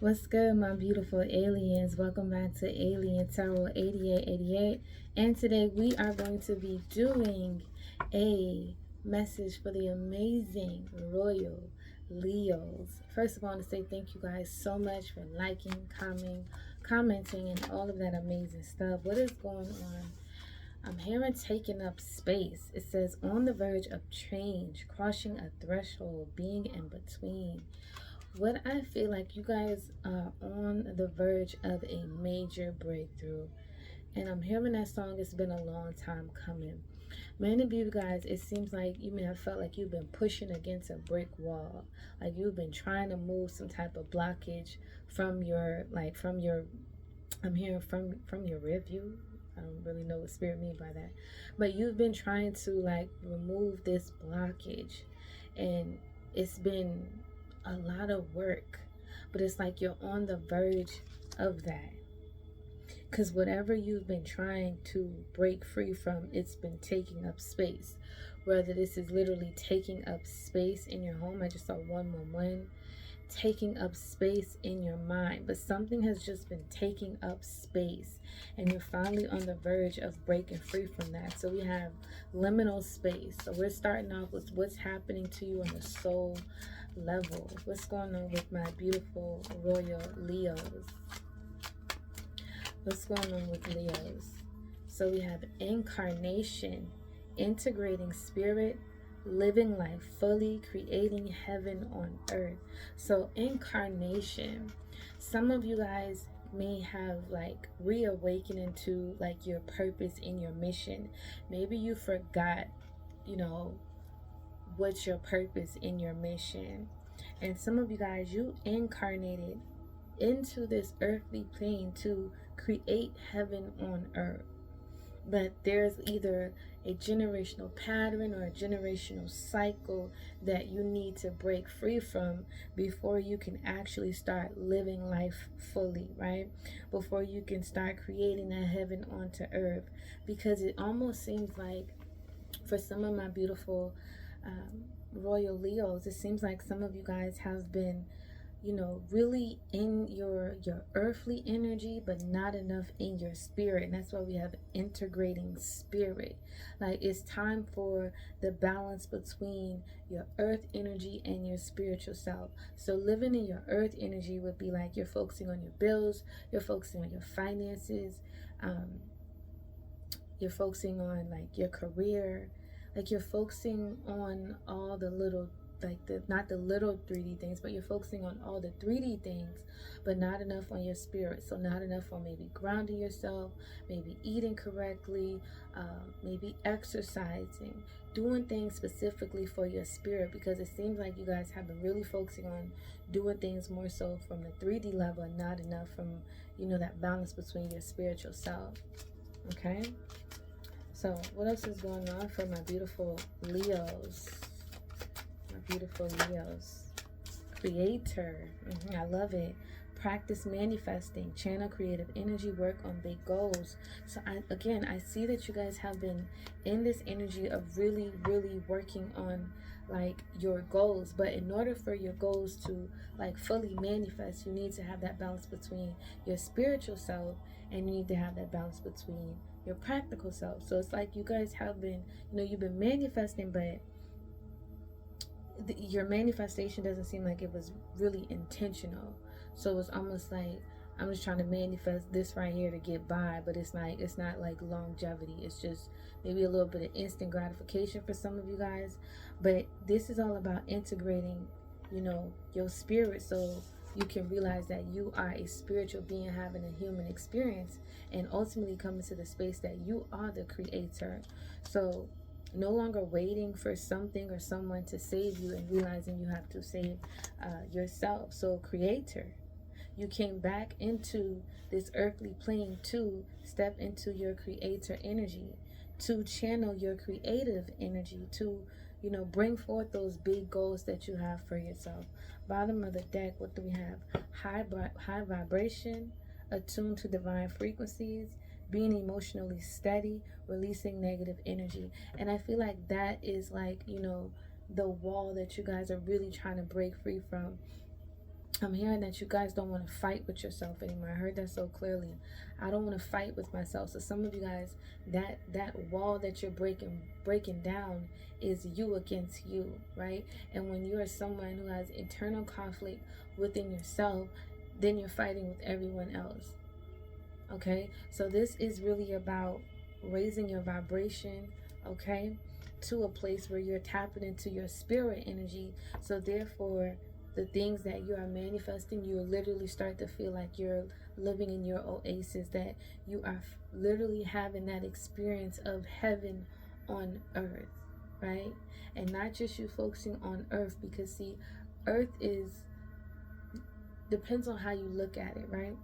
What's good, my beautiful aliens? Welcome back to Alien Tarot 8888. And today we are going to be doing a message for the amazing royal Leos. First of all, I want to say thank you guys so much for liking, commenting, and all of that amazing stuff. What is going on? I'm hearing taking up space. It says on the verge of change, crossing a threshold, being in between. What I feel like you guys are on the verge of a major breakthrough. And I'm hearing that song, it's been a long time coming. Many of you guys, it seems like you may have felt like you've been pushing against a brick wall. Like you've been trying to move some type of blockage from your I'm hearing from your rear view. I don't really know what spirit mean by that. But you've been trying to remove this blockage, and it's been a lot of work, but it's like you're on the verge of that, because whatever you've been trying to break free from, it's been taking up space. Whether this is literally taking up space in your home, I just saw 111, taking up space in your mind, but something has just been taking up space, and you're finally on the verge of breaking free from that. So we have liminal space. So we're starting off with what's happening to you on the soul level. What's going on with my beautiful royal Leos? What's going on with Leos? So we have incarnation, integrating spirit, living life fully, creating heaven on earth. So incarnation, some of you guys may have reawakening to your purpose in your mission. Maybe you forgot, you know, what's your purpose in your mission. And some of you guys, you incarnated into this earthly plane to create heaven on earth. But there's either a generational pattern or a generational cycle that you need to break free from before you can actually start living life fully, right? Before you can start creating that heaven onto earth. Because it almost seems like, for some of my beautiful royal Leos, it seems like some of you guys have been, really in your earthly energy, but not enough in your spirit. And that's why we have integrating spirit. Like, it's time for the balance between your earth energy and your spiritual self. So living in your earth energy would be like you're focusing on your bills, you're focusing on your finances, you're focusing on your career, you're focusing on all the little, not the little 3D things, but you're focusing on all the 3D things, but not enough on your spirit. So not enough on maybe grounding yourself, maybe eating correctly, maybe exercising, doing things specifically for your spirit, because it seems like you guys have been really focusing on doing things more so from the 3D level and not enough from, that balance between your spiritual self. Okay? So what else is going on for my beautiful Leos? My beautiful Leos. Creator. I love it. Practice manifesting. Channel creative energy. Work on big goals. So I see that you guys have been in this energy of really, really working on your goals. But in order for your goals to fully manifest, you need to have that balance between your spiritual self, and you need to have that balance between your practical self. So it's like you guys have been, you've been manifesting, but your manifestation doesn't seem like it was really intentional. So it's almost like I'm just trying to manifest this right here to get by, but it's not like longevity. It's just maybe a little bit of instant gratification for some of you guys. But this is all about integrating, your spirit, so you can realize that you are a spiritual being having a human experience, and ultimately coming to the space that you are the creator. So no longer waiting for something or someone to save you, and realizing you have to save yourself. So creator, you came back into this earthly plane to step into your creator energy, to channel your creative energy, to bring forth those big goals that you have for yourself. Bottom of the deck, what do we have? High vibration, attuned to divine frequencies, being emotionally steady, releasing negative energy. And I feel like that is the wall that you guys are really trying to break free from. I'm hearing that you guys don't want to fight with yourself anymore. I heard that so clearly. I don't want to fight with myself. So some of you guys, that wall that you're breaking down is you against you, right? And when you are someone who has internal conflict within yourself, then you're fighting with everyone else. Okay? So this is really about raising your vibration, okay? To a place where you're tapping into your spirit energy. So therefore, the things that you are manifesting, you will literally start to feel like you're living in your oasis, that you are literally having that experience of heaven on earth, right? And not just you focusing on earth, because see, earth is, depends on how you look at it, right?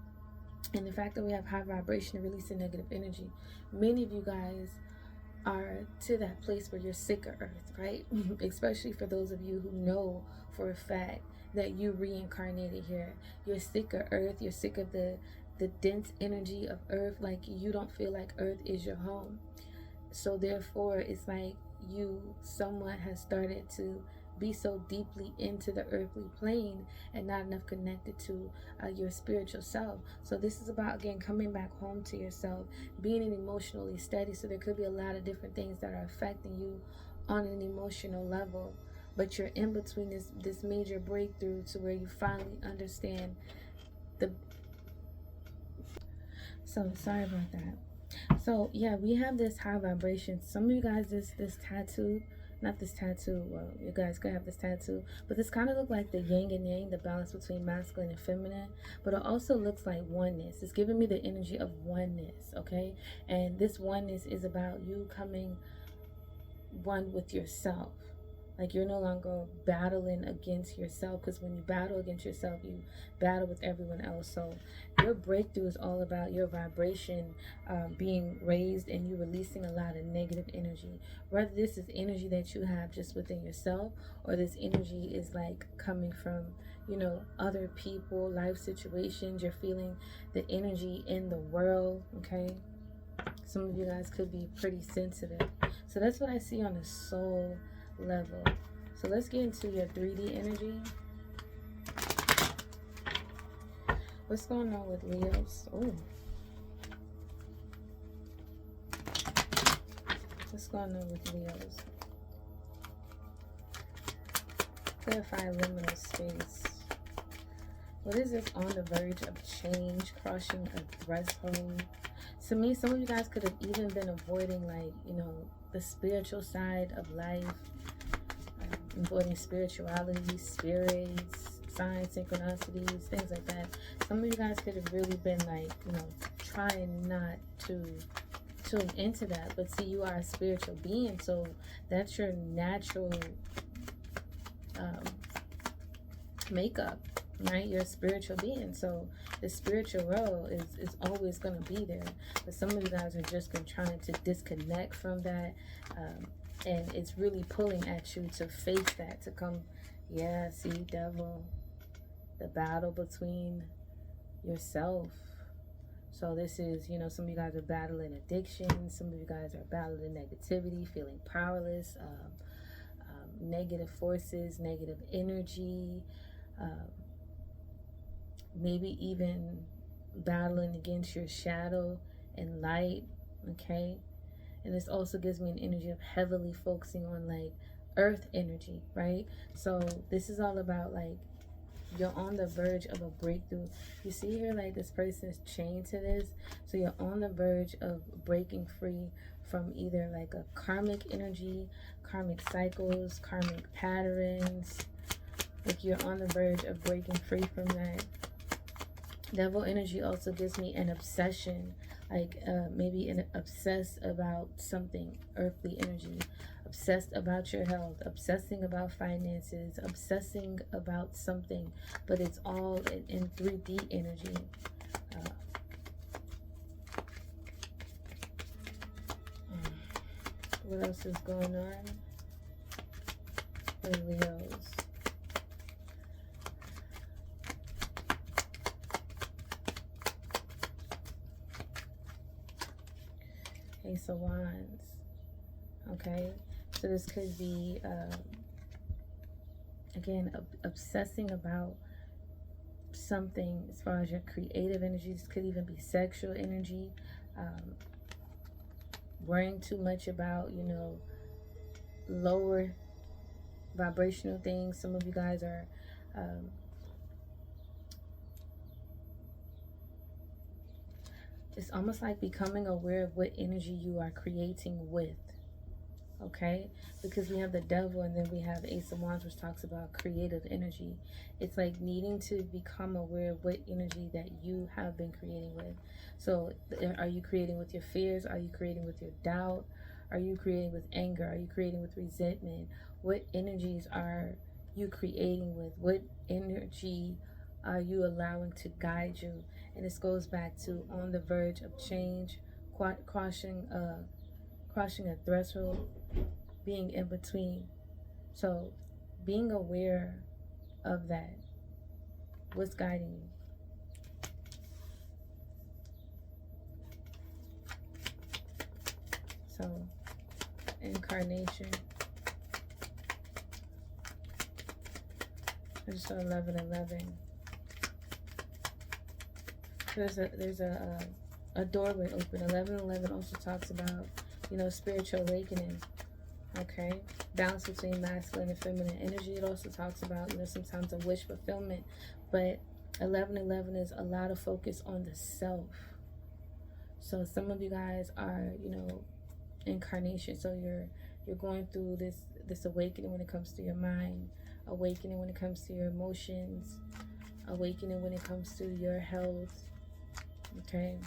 And the fact that we have high vibration and releasing negative energy, many of you guys are to that place where you're sick of earth, right? Especially for those of you who know for a fact that you reincarnated here. You're sick of earth. You're sick of the dense energy of earth. Like, you don't feel like earth is your home. So therefore, it's like you somewhat has started to be so deeply into the earthly plane and not enough connected to your spiritual self. So this is about, again, coming back home to yourself, being emotionally steady. So there could be a lot of different things that are affecting you on an emotional level, but you're in between this major breakthrough to where you finally understand the. So sorry about that. So yeah, we have this high vibration. Some of you guys, this tattoo, not this tattoo, well, you guys could have this tattoo, but this kind of look like the yin and yang, the balance between masculine and feminine, but it also looks like oneness. It's giving me the energy of oneness, okay? And this oneness is about you coming one with yourself. Like, you're no longer battling against yourself, because when you battle against yourself, you battle with everyone else. So your breakthrough is all about your vibration being raised, and you releasing a lot of negative energy. Whether this is energy that you have just within yourself, or this energy is like coming from, other people, life situations. You're feeling the energy in the world, okay? Some of you guys could be pretty sensitive. So that's what I see on the soul level. So let's get into your 3D energy. What's going on with Leos? Oh. What's going on with Leos? Clarify liminal space. What is this on the verge of change, crossing a threshold? To me, some of you guys could have even been avoiding, like, the spiritual side of life, avoiding spirituality, spirits, signs, synchronicities, things like that. Some of you guys could have really been like, trying not to tune into that. But see, you are a spiritual being, so that's your natural makeup, right? You're a spiritual being, so the spiritual world is always going to be there. But some of you guys are just been trying to disconnect from that, and it's really pulling at you to face that, to come. Yeah, see, devil, the battle between yourself. So this is, some of you guys are battling addiction. Some of you guys are battling negativity, feeling powerless, negative forces, negative energy, maybe even battling against your shadow and light, okay? And this also gives me an energy of heavily focusing on like earth energy, right? So this is all about like, you're on the verge of a breakthrough. You see here, like, this person is chained to this. So you're on the verge of breaking free from either like a karmic energy, karmic cycles, karmic patterns. Like, you're on the verge of breaking free from that. Devil energy also gives me an obsession, like maybe an obsessed about something, earthly energy, obsessed about your health, obsessing about finances, obsessing about something, but it's all in 3D energy. What else is going on with Leos? Ace of Wands. Okay, so this could be again obsessing about something as far as your creative energy. This could even be sexual energy. Worrying too much about, lower vibrational things. Some of you guys are it's almost like becoming aware of what energy you are creating with. Okay, because we have the devil and then we have Ace of Wands, which talks about creative energy. It's like needing to become aware of what energy that you have been creating with. So are you creating with your fears? Are you creating with your doubt? Are you creating with anger? Are you creating with resentment? What energies are you creating with? What energy are you allowing to guide you? And this goes back to on the verge of change, crossing a threshold, being in between. So being aware of that, what's guiding you. So incarnation, I just saw 11:11. There's a doorway open. 11:11 also talks about, spiritual awakening. Okay, balance between masculine and feminine energy. It also talks about, sometimes a wish fulfillment, but 11:11 is a lot of focus on the self. So some of you guys are, incarnation. So you're going through this awakening when it comes to your mind, awakening when it comes to your emotions, awakening when it comes to your health. Okay.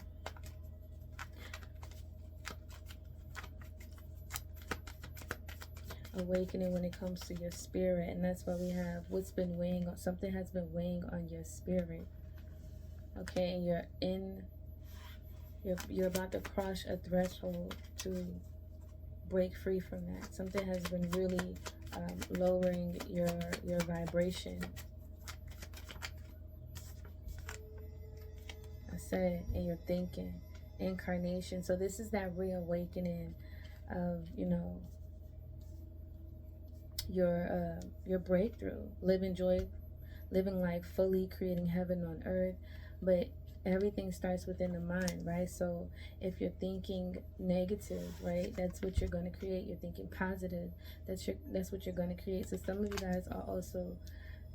Awakening when it comes to your spirit, and that's why we have what's been weighing on, something has been weighing on your spirit. Okay, and you're about to cross a threshold to break free from that. Something has been really lowering your vibration. I said, and you're thinking incarnation. So this is that reawakening of, your breakthrough, living life fully, creating heaven on earth. But everything starts within the mind, right? So if you're thinking negative, right, that's what you're going to create. You're thinking positive, that's what you're going to create. So some of you guys are also,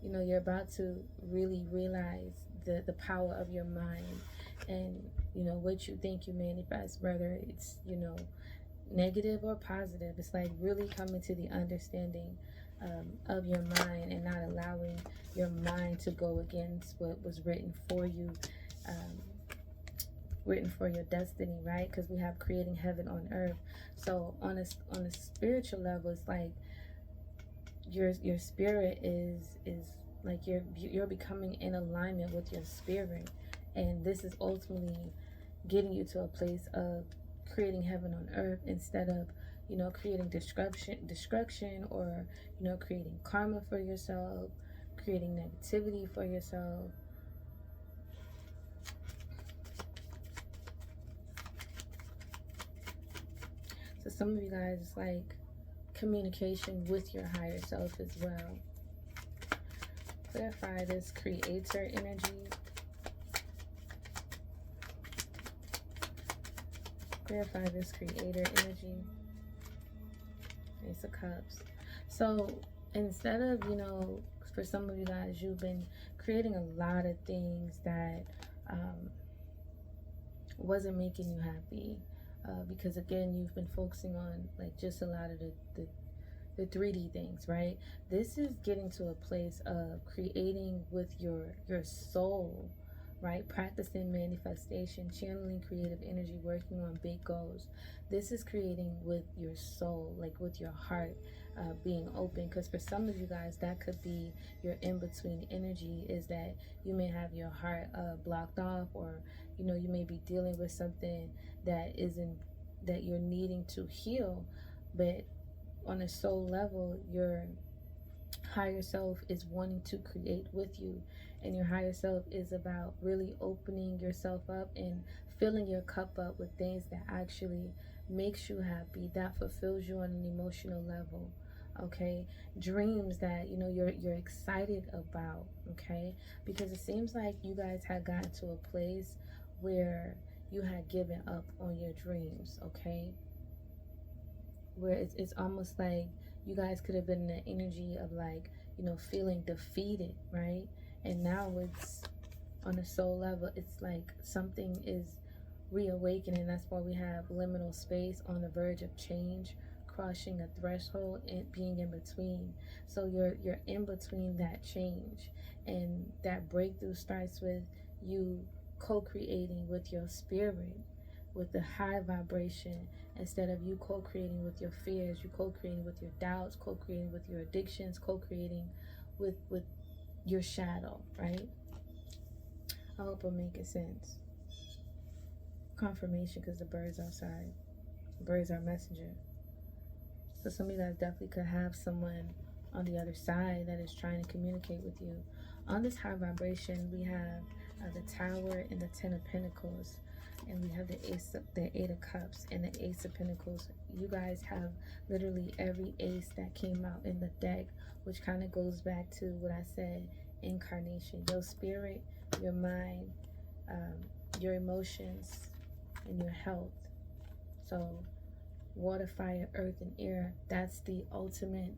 you're about to really realize the power of your mind, and what you think you manifest, whether it's negative or positive. It's like really coming to the understanding of your mind, and not allowing your mind to go against what was written for you, written for your destiny, right? Because we have creating heaven on earth. So on a spiritual level, it's like your spirit is like you're becoming in alignment with your spirit, and this is ultimately getting you to a place of creating heaven on earth, instead of creating destruction, or creating karma for yourself, creating negativity for yourself. So some of you guys, it's like communication with your higher self as well. Clarify this creator energy. Clarify this creator energy. Ace of Cups. So instead of, for some of you guys, you've been creating a lot of things that wasn't making you happy, because again, you've been focusing on like just a lot of the 3D things, right? This is getting to a place of creating with your soul, right? Practicing manifestation, channeling creative energy, working on big goals. This is creating with your soul, like with your heart, being open. Because for some of you guys, that could be your in-between energy, is that you may have your heart blocked off, or you may be dealing with something that you're needing to heal. But on a soul level, your higher self is wanting to create with you, and your higher self is about really opening yourself up and filling your cup up with things that actually makes you happy, that fulfills you on an emotional level. okay? Dreams that, you know, you're excited about, okay? Because it seems like you guys had gotten to a place where you had given up on your dreams, okay? Where it's almost like you guys could have been in the energy of, like, you know, feeling defeated, right? And now it's on a soul level, it's like something is reawakening. That's why we have liminal space, on the verge of change, crossing a threshold, and being in between. So you're in between that change, and that breakthrough starts with you co-creating with your spirit, with the high vibration, instead of you co-creating with your fears. You co-creating with your doubts, co-creating with your addictions, co-creating with your shadow, right? I hope I'm making sense. Confirmation, because the birds outside. Birds are messenger. So some of you guys definitely could have someone on the other side that is trying to communicate with you. On this high vibration, we have the Tower and the Ten of Pentacles, and we have the Eight of Cups and the Ace of Pentacles. You guys have literally every ace that came out in the deck, which kind of goes back to what I said, incarnation. Your spirit, your mind, your emotions, and your health. So water, fire, earth, and air, that's the ultimate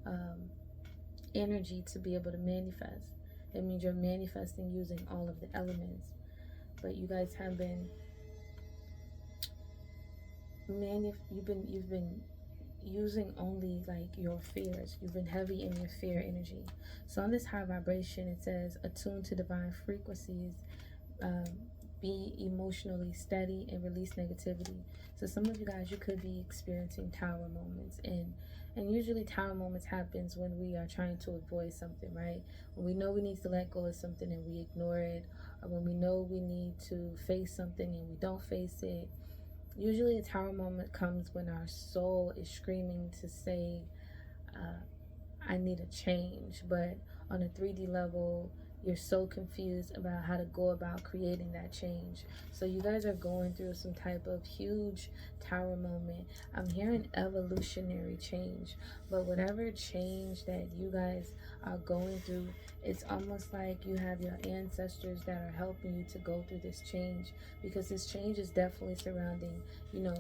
energy to be able to manifest. It means you're manifesting using all of the elements. But you guys have been you've been using only like your fears. You've been heavy in your fear energy. So on this high vibration, it says attune to divine frequencies, um, be emotionally steady, and release negativity. So some of you guys, you could be experiencing tower moments, and usually tower moments happens when we are trying to avoid something, right? When we know we need to let go of something and we ignore it, or when we know we need to face something and we don't face it. Usually a tower moment comes when our soul is screaming to say, I need a change. But on a 3D level, you're so confused about how to go about creating that change. So you guys are going through some type of huge tower moment. I'm hearing evolutionary change, but whatever change that you guys are going through, it's almost like you have your ancestors that are helping you to go through this change, because this change is definitely surrounding, you know,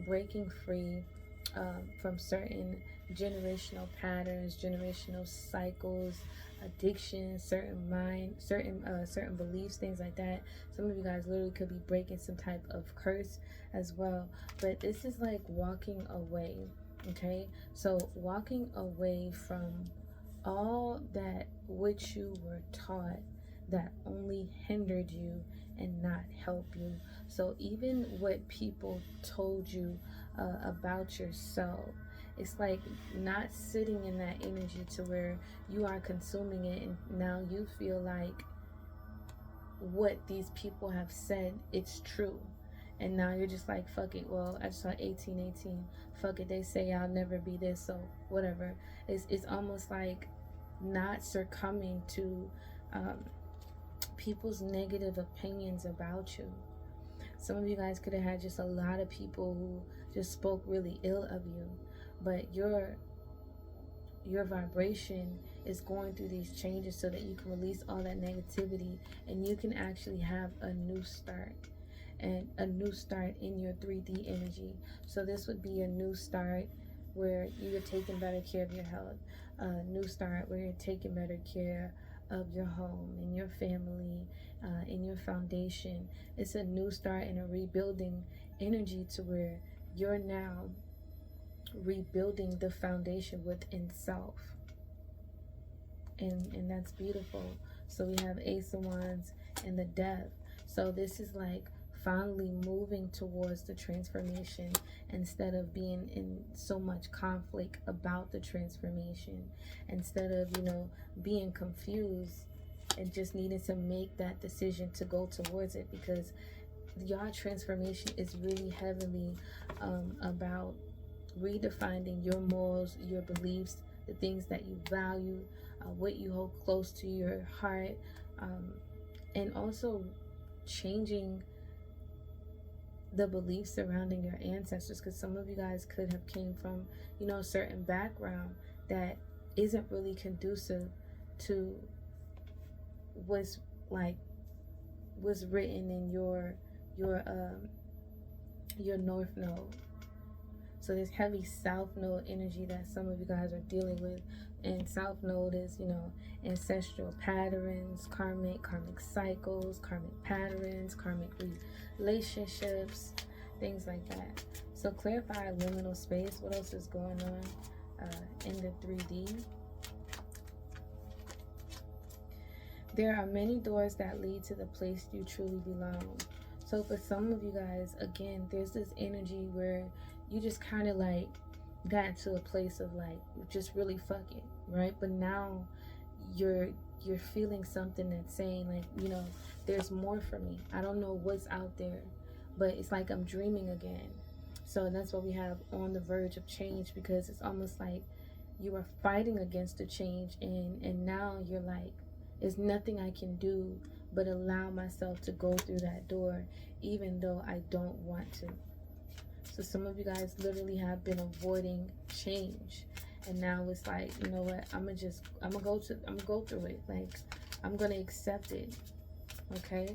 breaking free from certain generational patterns, generational cycles, addictions, certain beliefs, things like that. Some of you guys literally could be breaking some type of curse as well. But this is like walking away, okay? So walking away from all that which you were taught that only hindered you and not help you. So even what people told you about yourself, it's like not sitting in that energy to where you are consuming it, and now you feel like what these people have said, it's true. And now you're just like, fuck it. Well, I just saw 1818. Fuck it. They say I'll never be this, so whatever. It's almost like not succumbing to people's negative opinions about you. Some of you guys could have had just a lot of people who just spoke really ill of you, but your vibration is going through these changes so that you can release all that negativity and you can actually have a new start, and a new start in your 3D energy. So this would be a new start where you're taking better care of your health, a new start where you're taking better care of your home and your family, in your foundation. It's a new start and a rebuilding energy to where you're now rebuilding the foundation within self, and that's beautiful. So we have Ace of Wands and the Death. So this is like finally moving towards the transformation instead of being in so much conflict about the transformation, instead of, you know, being confused and just needing to make that decision to go towards it, because your transformation is really heavily about redefining your morals, your beliefs, the things that you value, what you hold close to your heart, and also changing the beliefs surrounding your ancestors, because some of you guys could have came from, you know, a certain background that isn't really conducive to what's like what's written in your your north node. So there's heavy south node energy that some of you guys are dealing with. And south node is, ancestral patterns, karmic cycles, karmic patterns, karmic relationships, things like that. So clarify liminal space. What else is going on in the 3D? There are many doors that lead to the place you truly belong. So for some of you guys, again, there's this energy where you just kind of like got to a place of like just really fuck it, right? But now you're feeling something that's saying like, there's more for me. I don't know what's out there, but it's like I'm dreaming again. So that's what we have on the verge of change, because it's almost like you are fighting against the change, and now you're like, there's nothing I can do but allow myself to go through that door, even though I don't want to. So some of you guys literally have been avoiding change, and now it's like, you know what? I'm gonna go through it. Like, I'm gonna accept it. Okay.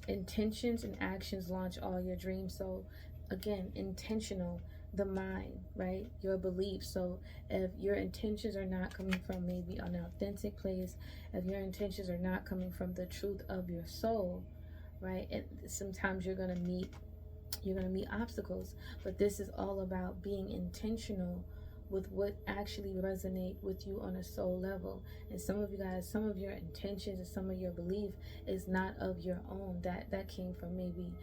Intentions and actions launch all your dreams. So again, intentional, the mind, right? Your beliefs. So if your intentions are not coming from maybe an authentic place, if your intentions are not coming from the truth of your soul, right? And sometimes you're gonna meet obstacles, but this is all about being intentional with what actually resonate with you on a soul level. And some of you guys, some of your intentions and some of your belief is not of your own. That came from maybe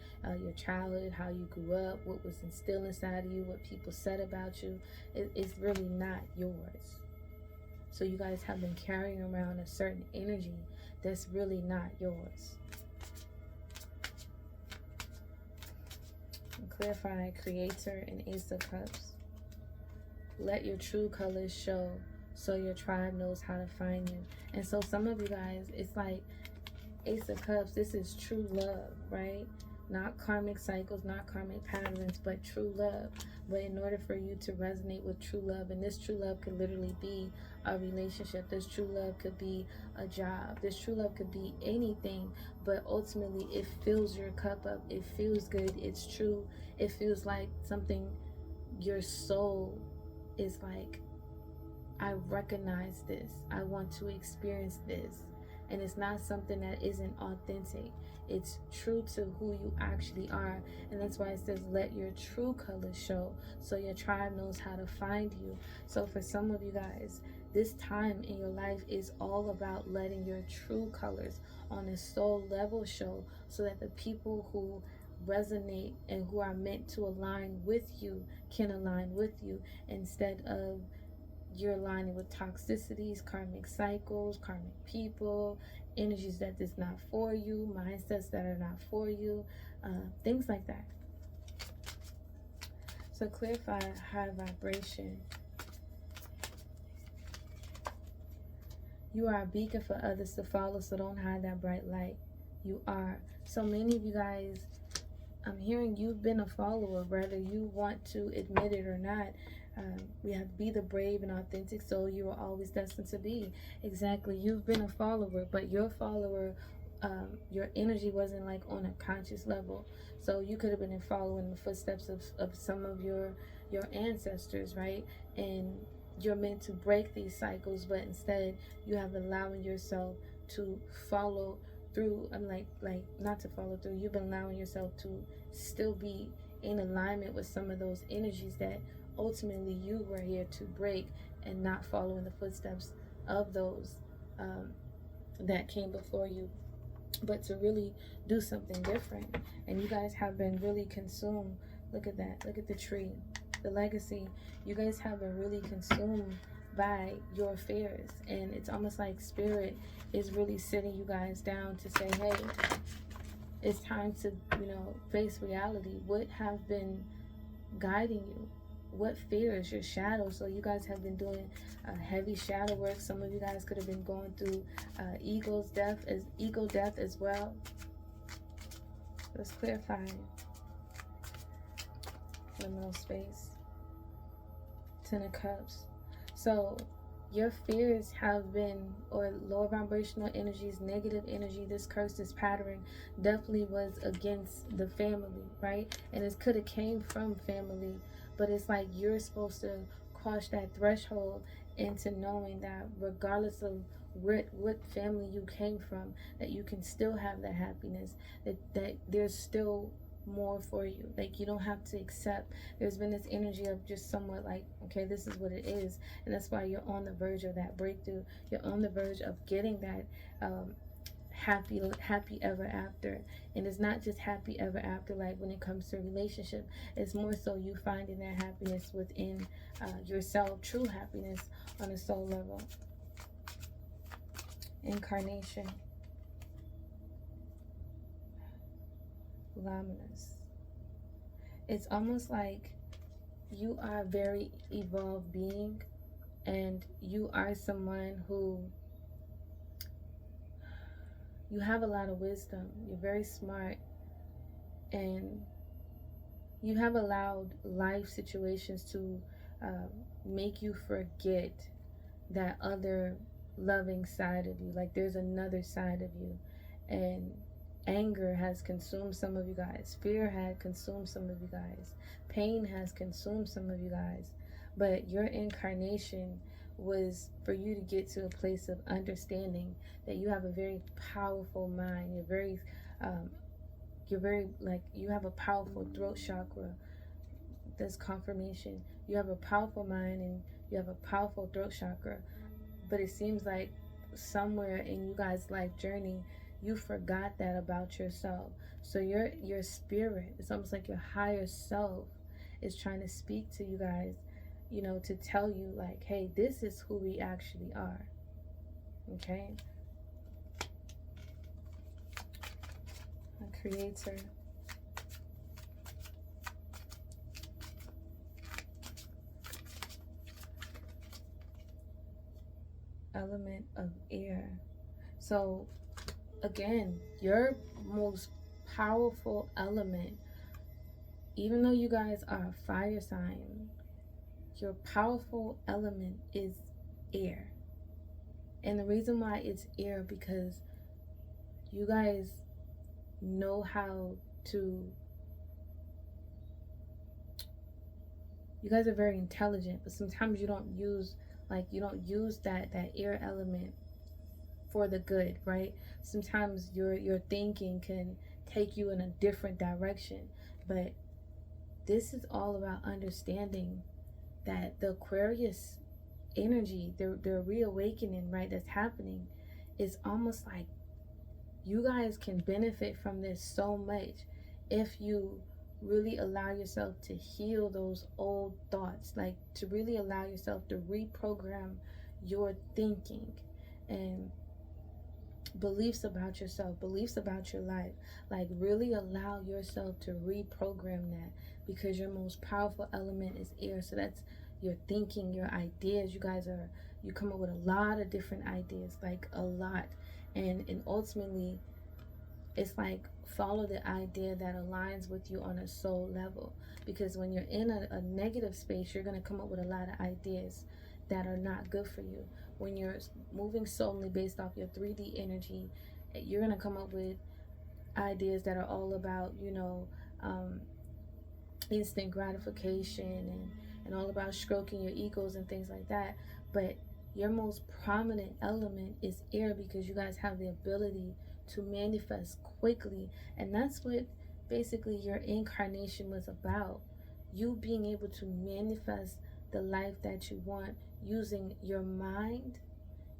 your childhood, how you grew up, what was instilled inside of you, what people said about you. It's really not yours. So you guys have been carrying around a certain energy that's really not yours. And clarify Creator and Ace of Cups. Let your true colors show so your tribe knows how to find you. And so some of you guys, it's like Ace of Cups, this is true love, right? Not karmic cycles, not karmic patterns, but true love. But in order for you to resonate with true love, and this true love could literally be a relationship, this true love could be a job, this true love could be anything, but ultimately it fills your cup up, it feels good, it's true, it feels like something your soul is like, I recognize this, I want to experience this. And it's not something that isn't authentic. It's true to who you actually are. And that's why it says, let your true colors show so your tribe knows how to find you. So for some of you guys, this time in your life is all about letting your true colors on a soul level show, so that the people who resonate and who are meant to align with you can align with you, instead of you're aligning with toxicities, karmic cycles, karmic people, energies that is not for you, mindsets that are not for you, things like that. So clarify high vibration. You are a beacon for others to follow, so don't hide that bright light. You are. So many of you guys, I'm hearing you've been a follower, whether you want to admit it or not. We have to be the brave and authentic soul you are always destined to be. Exactly. You've been a follower, but your follower, your energy wasn't like on a conscious level. So you could have been following the footsteps of some of your ancestors, right? And you're meant to break these cycles, but instead you have allowing yourself to follow through. I'm like not to follow through. You've been allowing yourself to still be in alignment with some of those energies that ultimately you were here to break, and not follow in the footsteps of those that came before you, but to really do something different. And you guys have been really consumed. Look at that. Look at the tree, the legacy. You guys have been really consumed by your fears, and it's almost like spirit is really sitting you guys down to say, hey, it's time to face reality. What have been guiding you? What fears? Your shadow. So you guys have been doing heavy shadow work. Some of you guys could have been going through ego death as well. Let's clarify liminal space. 10 of Cups. So your fears have been, or low vibrational energies, negative energy, this curse, this pattern definitely was against the family, right? And it could have came from family, but it's like you're supposed to cross that threshold into knowing that regardless of what family you came from, that you can still have that happiness, that there's still more for you. Like, you don't have to accept. There's been this energy of just somewhat like, okay, this is what it is, and that's why you're on the verge of that breakthrough. You're on the verge of getting that happy ever after. And it's not just happy ever after like when it comes to a relationship. It's more so you finding that happiness within yourself, true happiness on a soul level. Incarnation. Luminous. It's almost like you are a very evolved being, and you are someone who, you have a lot of wisdom. You're very smart, and you have allowed life situations to make you forget that other loving side of you. Like, there's another side of you, and anger has consumed some of you guys. Fear had consumed some of you guys. Pain has consumed some of you guys. But your incarnation was for you to get to a place of understanding that you have a very powerful mind. You're very like, you have a powerful throat chakra. That's confirmation. You have a powerful mind and you have a powerful throat chakra. But it seems like somewhere in you guys' life journey, you forgot that about yourself. So your spirit, it's almost like your higher self is trying to speak to you guys, to tell you like, hey, this is who we actually are. Okay? A creator. Element of air. So again, your most powerful element, even though you guys are a fire sign, your powerful element is air. And the reason why it's air, because you guys know how to, you guys are very intelligent, but sometimes you don't use that air element for the good, right? Sometimes your thinking can take you in a different direction. But this is all about understanding that the Aquarius energy, the reawakening, right, that's happening, is almost like you guys can benefit from this so much if you really allow yourself to heal those old thoughts, like to really allow yourself to reprogram your thinking and beliefs about yourself, beliefs about your life. Like, really allow yourself to reprogram that, because your most powerful element is air. So that's your thinking, your ideas. You come up with a lot of different ideas, like a lot. And ultimately, it's like, follow the idea that aligns with you on a soul level. Because when you're in a negative space, you're going to come up with a lot of ideas that are not good for you. When you're moving solely based off your 3D energy, you're going to come up with ideas that are all about, instant gratification and all about stroking your egos and things like that. But your most prominent element is air, because you guys have the ability to manifest quickly. And that's what basically your incarnation was about. You being able to manifest the life that you want using your mind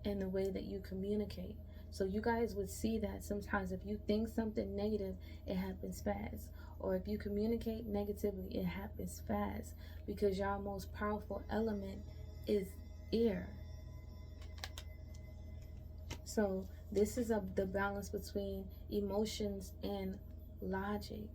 and the way that you communicate. So you guys would see that sometimes if you think something negative, it happens fast. Or if you communicate negatively, it happens fast, because your most powerful element is air. So this is the balance between emotions and logic.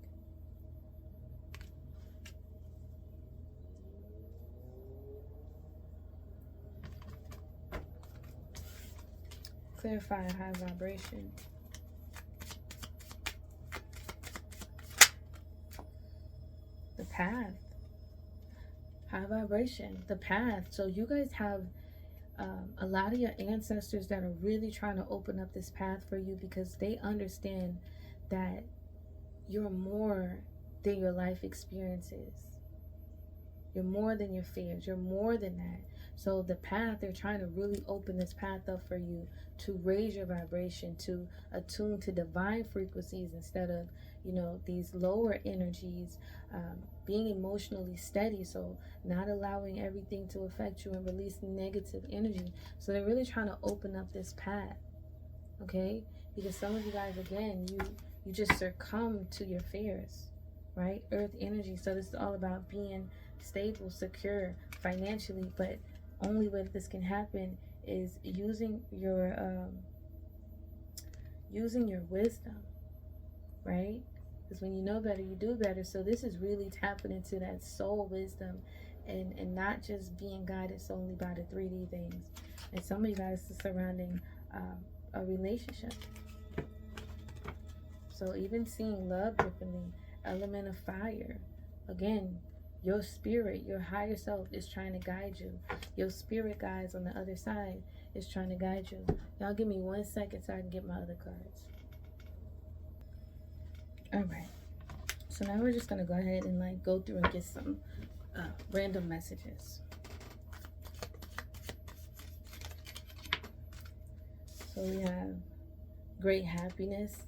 Clarify high vibration. The path. High vibration. The path. So you guys have a lot of your ancestors that are really trying to open up this path for you, because they understand that you're more than your life experiences. You're more than your fears. You're more than that. So the path, they're trying to really open this path up for you to raise your vibration, to attune to divine frequencies instead of, these lower energies, being emotionally steady. So not allowing everything to affect you and release negative energy. So they're really trying to open up this path, okay? Because some of you guys, again, you just succumb to your fears, right? Earth energy. So this is all about being stable, secure financially, but only way this can happen is using your wisdom, right? Because when you know better, you do better. So this is really tapping into that soul wisdom, and not just being guided solely by the 3D things. And some of you guys are surrounding a relationship. So even seeing love differently, element of fire. Again, your spirit, your higher self is trying to guide you. Your spirit guides on the other side is trying to guide you. Y'all give me 1 second so I can get my other cards. All right. So now we're just going to go ahead and go through and get some random messages. So we have great happiness.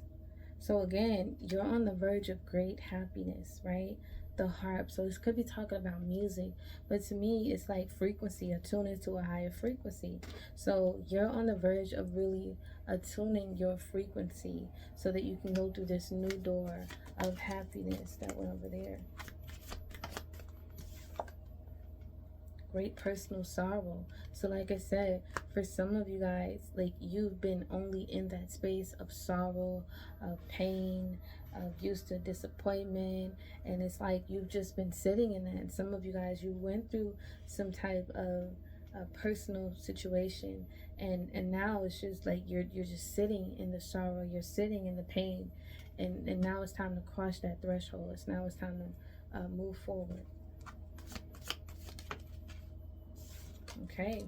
So again, you're on the verge of great happiness, right? The harp. So this could be talking about music, but to me, it's like frequency, attuning to a higher frequency. So you're on the verge of really attuning your frequency so that you can go through this new door of happiness that went over there. Great personal sorrow. So like I said, for some of you guys, you've been only in that space of sorrow, of pain, of used to disappointment, and it's like you've just been sitting in that. And some of you guys, you went through some type of personal situation, and now it's just like you're just sitting in the sorrow, you're sitting in the pain, and now it's time to cross that threshold. Now it's time to move forward. Okay.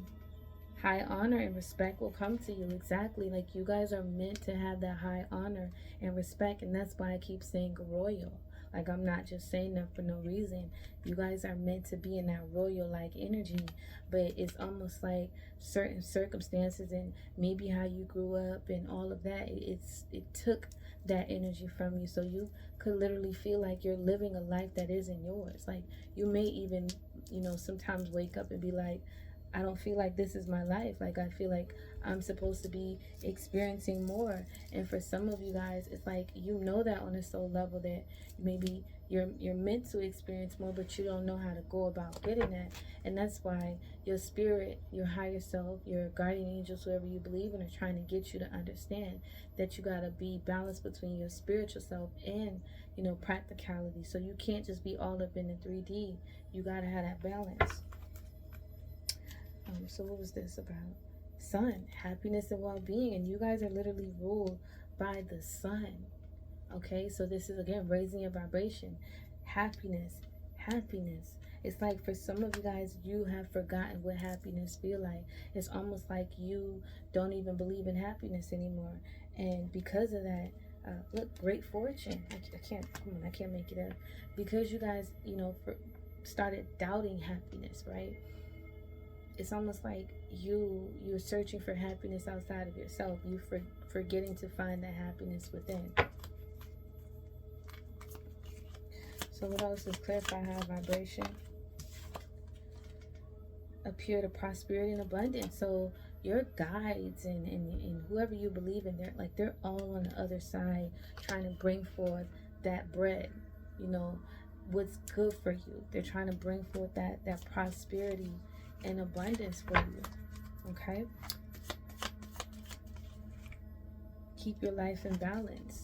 High honor and respect will come to you. Exactly. Like you guys are meant to have that high honor and respect. And that's why I keep saying royal. Like I'm not just saying that for no reason. You guys are meant to be in that royal-like energy. But it's almost like certain circumstances and maybe how you grew up and all of that, it took that energy from you. So you could literally feel like you're living a life that isn't yours. Like you may even, sometimes wake up and be like, I don't feel like this is my life. Like I feel like I'm supposed to be experiencing more. And for some of you guys, it's like that on a soul level that maybe you're meant to experience more, but you don't know how to go about getting that. And that's why your spirit, your higher self, your guardian angels, whoever you believe in, are trying to get you to understand that you gotta be balanced between your spiritual self and practicality. So you can't just be all up in the 3D. You gotta have that balance. So what was this about? Sun, happiness and well-being, and you guys are literally ruled by the sun. Okay, so this is again raising your vibration. Happiness. It's like for some of you guys, you have forgotten what happiness feel like. It's almost like you don't even believe in happiness anymore, and because of that, look, great fortune. I can't make it up, because you guys, started doubting happiness, right? It's almost like you're searching for happiness outside of yourself. You forgetting to find that happiness within. So what else is clarify high vibration? Appear to prosperity and abundance. So your guides and whoever you believe in, they're all on the other side trying to bring forth that bread, what's good for you. They're trying to bring forth that prosperity and abundance for you. Okay? Keep your life in balance.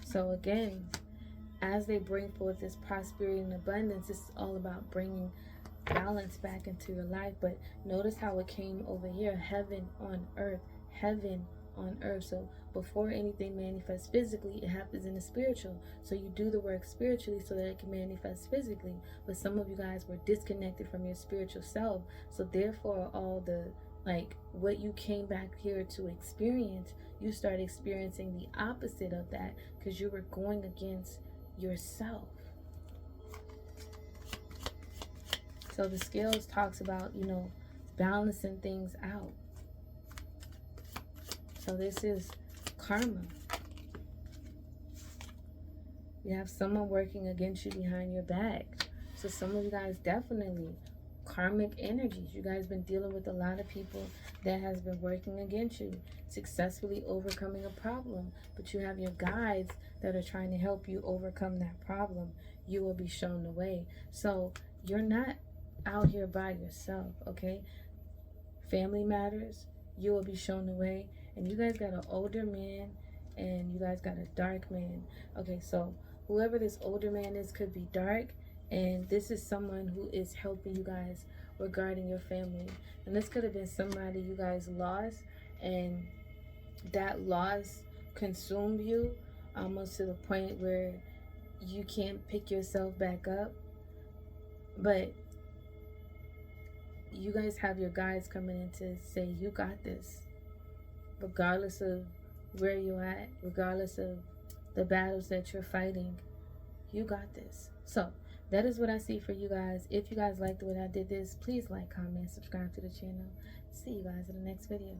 So again, as they bring forth this prosperity and abundance, it's all about bringing balance back into your life. But notice how it came over here, heaven on earth. So before anything manifests physically, it happens in the spiritual. So you do the work spiritually so that it can manifest physically. But some of you guys were disconnected from your spiritual self, so therefore all the Like what you came back here to experience, you start experiencing the opposite of that because you were going against yourself. So the scales talks about, balancing things out. So this is karma. You have someone working against you behind your back. So some of you guys definitely karmic energies. You guys been dealing with a lot of people that has been working against you, successfully overcoming a problem. But you have your guides that are trying to help you overcome that problem. You will be shown the way. So you're not out here by yourself, okay? Family matters. You will be shown the way. And you guys got an older man and you guys got a dark man. Okay, so whoever this older man is could be dark, and this is someone who is helping you guys regarding your family. And this could have been somebody you guys lost, and that loss consumed you almost to the point where you can't pick yourself back up. But you guys have your guides coming in to say, you got this. Regardless of where you're at, regardless of the battles that you're fighting, you got this. So that is what I see for you guys. If you guys liked the way I did this, please like, comment, subscribe to the channel. See you guys in the next video.